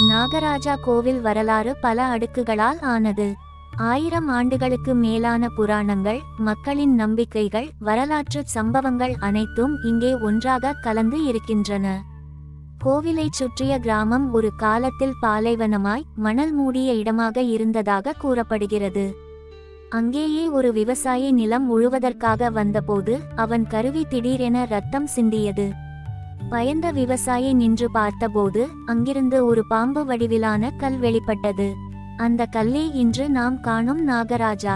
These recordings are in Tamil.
நாகராஜா கோவில் வரலாறு பல அடுக்குகளால் ஆனது. 1000 ஆண்டுகளுக்கு மேலான புராணங்கள், மக்களின் நம்பிக்கைகள், வரலாற்று சம்பவங்கள் அனைத்தும் இங்கே ஒன்றாக கலந்து இருக்கின்றன. கோவிலைச் சுற்றிய கிராமம் ஒரு காலத்தில் பாலைவனமாய் மணல் மூடிய இடமாக இருந்ததாக கூறப்படுகிறது. அங்கேயே ஒரு விவசாயி நிலம் உழுவதற்காக வந்தபோது அவன் கருவி திடீரென ரத்தம் சிந்தியது. பயந்த விவசாயி நின்று பார்த்தபோது அங்கிருந்து ஒரு பாம்பு வடிவிலான கல் வெளிப்பட்டது. அந்த கல்லே இன்று நாம் காணும் நாகராஜா.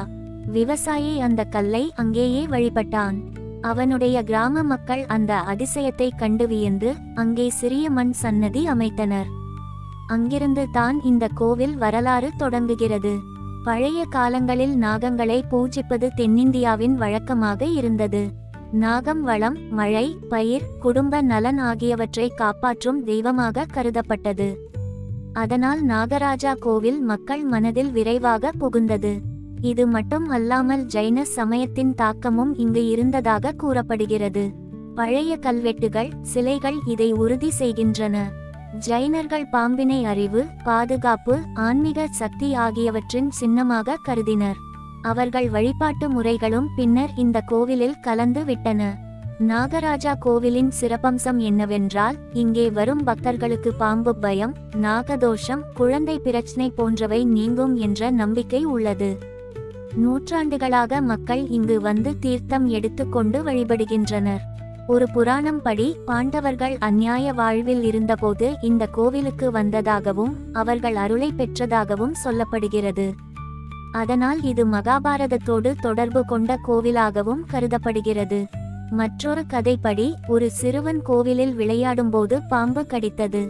விவசாயி அந்த கல்லை அங்கேயே வழிபட்டான். அவனுடைய கிராம மக்கள் அந்த அதிசயத்தை கண்டு வியந்து அங்கே சிறிய மண் சன்னதி அமைத்தனர். அங்கிருந்து தான் இந்த கோவில் வரலாறு தொடங்குகிறது. பழைய காலங்களில் நாகங்களை பூஜிப்பது தென்னிந்தியாவின் வழக்கமாக இருந்தது. நாகம் வளம், மழை, பயிர், குடும்ப நலன் ஆகியவற்றை காப்பாற்றும் தெய்வமாக கருதப்பட்டது. அதனால் நாகராஜா கோவில் மக்கள் மனதில் விரைவாக புகுந்தது. இது மட்டும் அல்லாமல் ஜைன சமயத்தின் தாக்கமும் இங்கு இருந்ததாக கூறப்படுகிறது. பழைய கல்வெட்டுகள், சிலைகள் இதை உறுதி செய்கின்றன. ஜைனர்கள் பாம்பினை அறிவு, பாதுகாப்பு, ஆன்மீக சக்தி ஆகியவற்றின் சின்னமாக கருதினர். அவர்கள் வழிபாட்டு முறைகளும் பின்னர் இந்த கோவிலில் கலந்து விட்டன. நாகராஜா கோவிலின் சிறப்பம்சம் என்னவென்றால், இங்கே வரும் பக்தர்களுக்கு பாம்பு பயம், நாகதோஷம், குழந்தை பிரச்சனை போன்றவை நீங்கும் என்ற நம்பிக்கை உள்ளது. நூற்றாண்டுகளாக மக்கள் இங்கு வந்து தீர்த்தம் எடுத்துக்கொண்டு வழிபடுகின்றனர். ஒரு புராணம் படி பாண்டவர்கள் அந்நியாய வாழ்வில் இருந்தபோது இந்த கோவிலுக்கு வந்ததாகவும் அவர்கள் அருளை பெற்றதாகவும் சொல்லப்படுகிறது. அதனால் இது மகாபாரதத்தோடு தொடர்பு கொண்ட கோவிலாகவும் கருதப்படுகிறது. மற்றொரு கதைப்படி ஒரு சிறுவன் கோவிலில் விளையாடும்போது பாம்பு கடித்தது.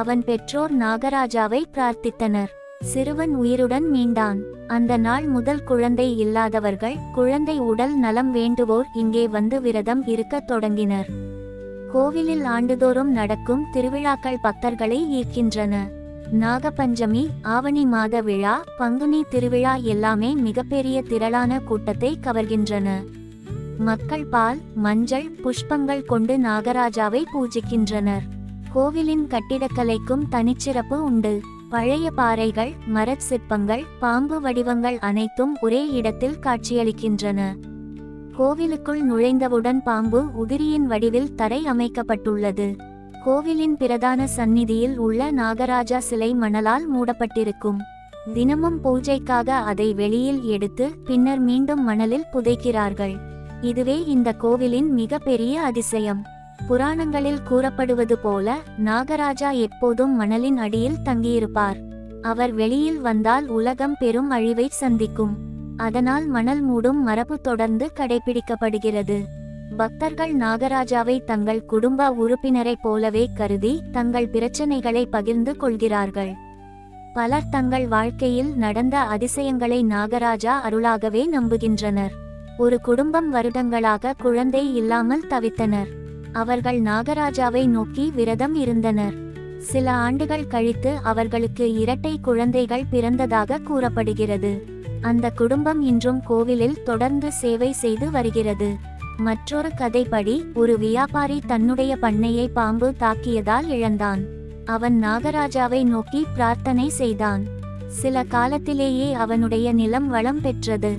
அவன் பெற்றோர் நாகராஜாவை பிரார்த்தித்தனர். சிறுவன் உயிருடன் மீண்டான். அந்த நாள் முதல் குழந்தை இல்லாதவர்கள், குழந்தை உடல் நலம் வேண்டுவோர் இங்கே வந்து விரதம் இருக்கத் தொடங்கினர். கோவிலில் ஆண்டுதோறும் நடக்கும் திருவிழாக்கள் பக்தர்களை ஈர்க்கின்றன. நாகபஞ்சமி, ஆவணி மாத விழா, பங்குனி திருவிழா எல்லாமே மிகப்பெரிய திரளான கூட்டத்தை கவர்கின்றன. மக்கள் பால், மஞ்சள், புஷ்பங்கள் கொண்டு நாகராஜாவை பூஜிக்கின்றனர். கோவிலின் கட்டிடக்கலைக்கும் தனிச்சிறப்பு உண்டு. பழைய பாறைகள், மரச் சிற்பங்கள், பாம்பு வடிவங்கள் அனைத்தும் ஒரே இடத்தில் காட்சியளிக்கின்றன. கோவிலுக்குள் நுழைந்தவுடன் பாம்பு உதிரியின் வடிவில் தரை அமைக்கப்பட்டுள்ளது. கோவிலின் பிரதான சந்நிதியில் உள்ள நாகராஜா சிலை மணலால் மூடப்பட்டிருக்கும். தினமும் பூஜைக்காக அதை வெளியில் எடுத்து பின்னர் மீண்டும் மணலில் புதைக்கிறார்கள். இதுவே இந்த கோவிலின் மிக பெரிய அதிசயம். புராணங்களில் கூறப்படுவது போல நாகராஜா எப்போதும் மணலின் அடியில் தங்கியிருப்பார். அவர் வெளியில் வந்தால் உலகம் பெரும் அழிவை சந்திக்கும். அதனால் மணல் மூடும் மரபு தொடர்ந்து கடைபிடிக்கப்படுகிறது. பக்தர்கள் நாகராஜாவை தங்கள் குடும்ப உறுப்பினரைப் போலவே கருதி தங்கள் பிரச்சனைகளை பகிர்ந்து கொள்கிறார்கள். பலர் தங்கள் வாழ்க்கையில் நடந்த அதிசயங்களை நாகராஜா அருளாகவே நம்புகின்றனர். ஒரு குடும்பம் வருடங்களாக குழந்தை இல்லாமல் தவித்தனர். அவர்கள் நாகராஜாவை நோக்கி விரதம் இருந்தனர். சில ஆண்டுகள் கழித்து அவர்களுக்கு இரட்டை குழந்தைகள் பிறந்ததாக கூறப்படுகிறது. அந்த குடும்பம் இன்றும் கோவிலில் தொடர்ந்து சேவை செய்து வருகிறது. மற்றொரு கதைப்படி ஒரு வியாபாரி தன்னுடைய பண்ணையை பாம்பு தாக்கியதால் இழந்தான். அவன் நாகராஜாவை நோக்கி பிரார்த்தனை செய்தான். சில காலத்திலேயே அவனுடைய நிலம் வளம் பெற்றது.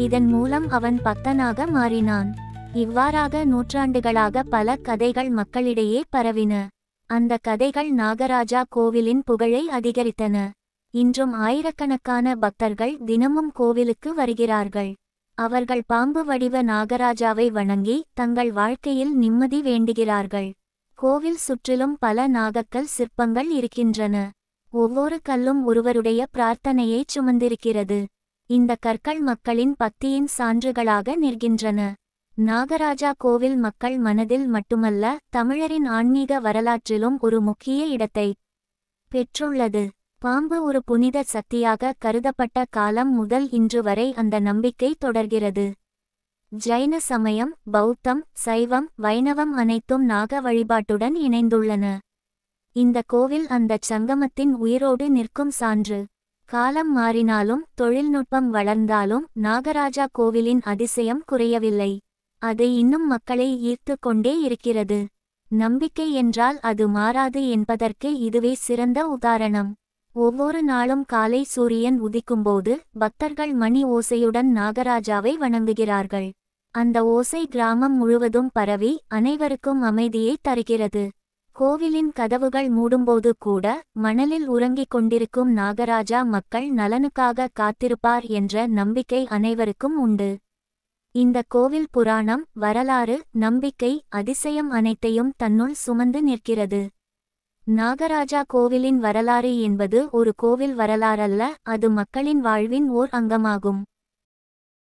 இதன் மூலம் அவன் பக்தனாக மாறினான். இவ்வாறாக நூற்றாண்டுகளாக பல கதைகள் மக்களிடையே பரவின. அந்த கதைகள் நாகராஜா கோவிலின் புகழை அதிகரித்தன. இன்றும் ஆயிரக்கணக்கான பக்தர்கள் தினமும் கோவிலுக்கு வருகிறார்கள். அவர்கள் பாம்பு வடிவ நாகராஜாவை வணங்கி தங்கள் வாழ்க்கையில் நிம்மதி வேண்டுகிறார்கள். கோவில் சுற்றிலும் பல நாகக்கல் சிற்பங்கள் இருக்கின்றன. ஒவ்வொரு கல்லும் ஒருவருடைய பிரார்த்தனையை சுமந்திருக்கிறது. இந்த கற்கள் மக்களின் பக்தியின் சான்றுகளாக நிற்கின்றன. நாகராஜா கோவில் மக்கள் மனதில் மட்டுமல்ல, தமிழரின் ஆன்மீக வரலாற்றிலும் ஒரு முக்கிய இடத்தை பெற்றுள்ளது. பாம்பு ஒரு புனித சக்தியாக கருதப்பட்ட காலம் முதல் இன்று வரை அந்த நம்பிக்கை தொடர்கிறது. ஜைன சமயம், பௌத்தம், சைவம், வைணவம் அனைத்தும் நாக வழிபாட்டுடன் இணைந்துள்ளன. இந்த கோவில் அந்தச் சங்கமத்தின் உயிரோடு நிற்கும் சான்று. காலம் மாறினாலும் தொழில்நுட்பம் வளர்ந்தாலும் நாகராஜா கோவிலின் அதிசயம் குறையவில்லை. அது இன்னும் மக்களை ஈர்த்து கொண்டே இருக்கிறது. நம்பிக்கை என்றால் அது மாறாது என்பதற்கு இதுவே சிறந்த உதாரணம். ஒவ்வொரு நாளும் காலை சூரியன் உதிக்கும்போது பக்தர்கள் மணி ஓசையுடன் நாகராஜாவை வணங்குகிறார்கள். அந்த ஓசை கிராமம் முழுவதும் பரவி அனைவருக்கும் அமைதியை தருகிறது. கோவிலின் கதவுகள் மூடும்போது கூட மணலில் உறங்கிக் கொண்டிருக்கும் நாகராஜா மக்கள் நலனுக்காக காத்திருப்பார் என்ற நம்பிக்கை அனைவருக்கும் உண்டு. இந்த கோவில் புராணம், வரலாறு, நம்பிக்கை, அதிசயம் அனைத்தையும் தன்னுள் சுமந்து நிற்கிறது. நாகராஜா கோவிலின் வரலாறு என்பது ஒரு கோவில் வரலாறல்ல, அது மக்களின் வாழ்வின் ஓர் அங்கமாகும்.